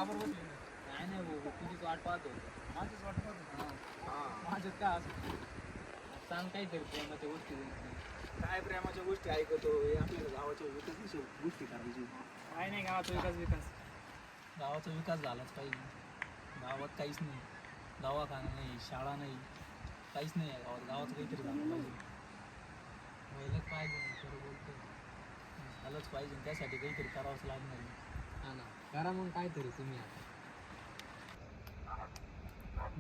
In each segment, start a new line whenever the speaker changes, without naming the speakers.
बरं बसली नाही नाही भाऊ तुझीच वाट पाहतो माझीच वाट पाहतो माझ्यात काय असं सांग काहीतरी प्रेमाच्या गोष्टी
काय प्रेमाच्या गोष्टी ऐकतो आपल्या गावाच्या विकासाच्या गोष्टी करायची.
काय नाही गावाचा विकास
गावाचा विकास झालाच पाहिजे. गावात काहीच नाही, दवाखाना नाही, शाळा नाही, काहीच नाही आहे गावात. गावाचं काहीतरी झालं पाहिजे. व्हायलाच पाहिजे, खरं बोलतो झालंच पाहिजे. त्यासाठी काहीतरी करावंच लागणार आहे.
हा ना करा मग काहीतरी तुम्ही आता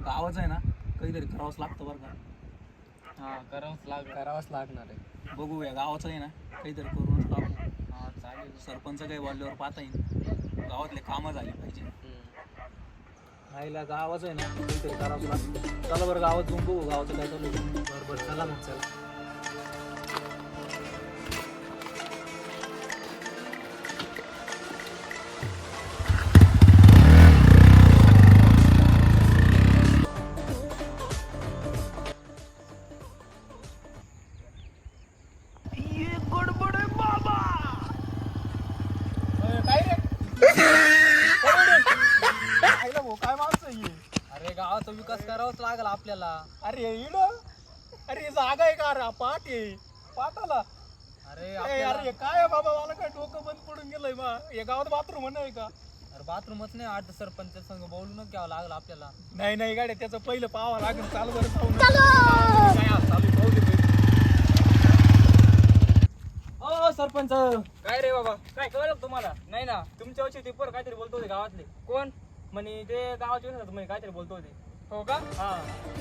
गावाचं आहे ना काहीतरी करावंच लागतं बरं का.
हा करावंच लागणार आहे.
बघू या गावाचं आहे ना काहीतरी करूनच टाकू.
हा चालेल
सरपंच काही बोलल्यावर पाहता येईल. गावातले कामं झाली पाहिजे. आईला गावाचं आहे ना काहीतरी करावंच लागतं. चला बरं गावात जाऊन बघू गावाचं काय चालू आहे.
बरं बरं चला मग चला
काय माणसं ही?
अरे गावाचा विकास करावाच लागला आपल्याला.
अरे इड अरे जागा आहे का रे पाट आहे पाटाला.
अरे
अरे काय आहे बाबा मला काय डोकं बंद पडून गेलंय बा. या गावात बाथरूम नाही का?
अरे बाथरूमच नाही आठ सरपंच संग बोलूनच घ्यावं लागलं आपल्याला.
नाही नाही गाड्या त्याचं पहिलं पाहावं लागेल. चालू बरं पाहून काय आज चालू पाहू दे.
ओ सरपंच काय रे बाबा काय कळलं तुम्हाला नाही ना तुमच्या वर्षी ते पोर काहीतरी बोलतो होते गावातले. कोण म्हणे ते गावाचे म्हणे काहीतरी बोलतो होते. हो का हा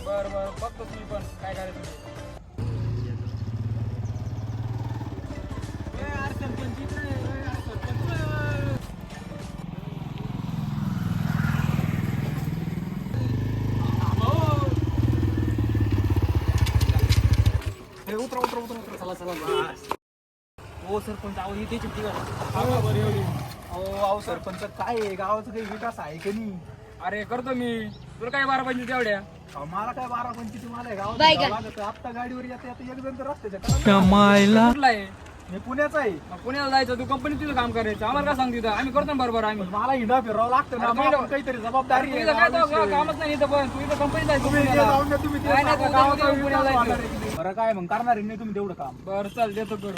बर बर बघतो तुम्ही पण काय करायचं ते.
उतरा उतरा उतरा उतरा चला चला.
हो सरपंच अहो ही त्याची
अहो सरपंच काय आहे गावाचा काही विकास आहे का नाही?
अरे करतो मी तुला काय 12-25 तेवढ्या
मला काय 12-25 मला आहे गावात लागत. आत्ता गाडीवर येता येता एक जण तर रस्त्याच्या
कुठला आहे
मी पुण्याचा आहे.
मग पुण्याला जायचं तू कंपनीत तुझं काम करायचं आम्हाला काय सांगतो आम्ही करतो ना बरोबर आम्ही.
मला हिंडा फिरावं लागतं ना.
अरे
मला
तुम्ही-
काहीतरी जबाबदारी आहे.
तुझं काय तो कामच नाही इथं पण तू इथं कंपनीत जायचं
तुम्ही जे
पुण्याला.
जाऊन द्या, तुम्ही ते
नाही, नाही,
सांगा.
तू
गावाचा
जाऊन पुण्याला
विकास
जायचं.
होणार आहे की नाही? बरं काय मग करणार आहे नाही तुम्ही तेवढं काम.
बरं चल देतो करून.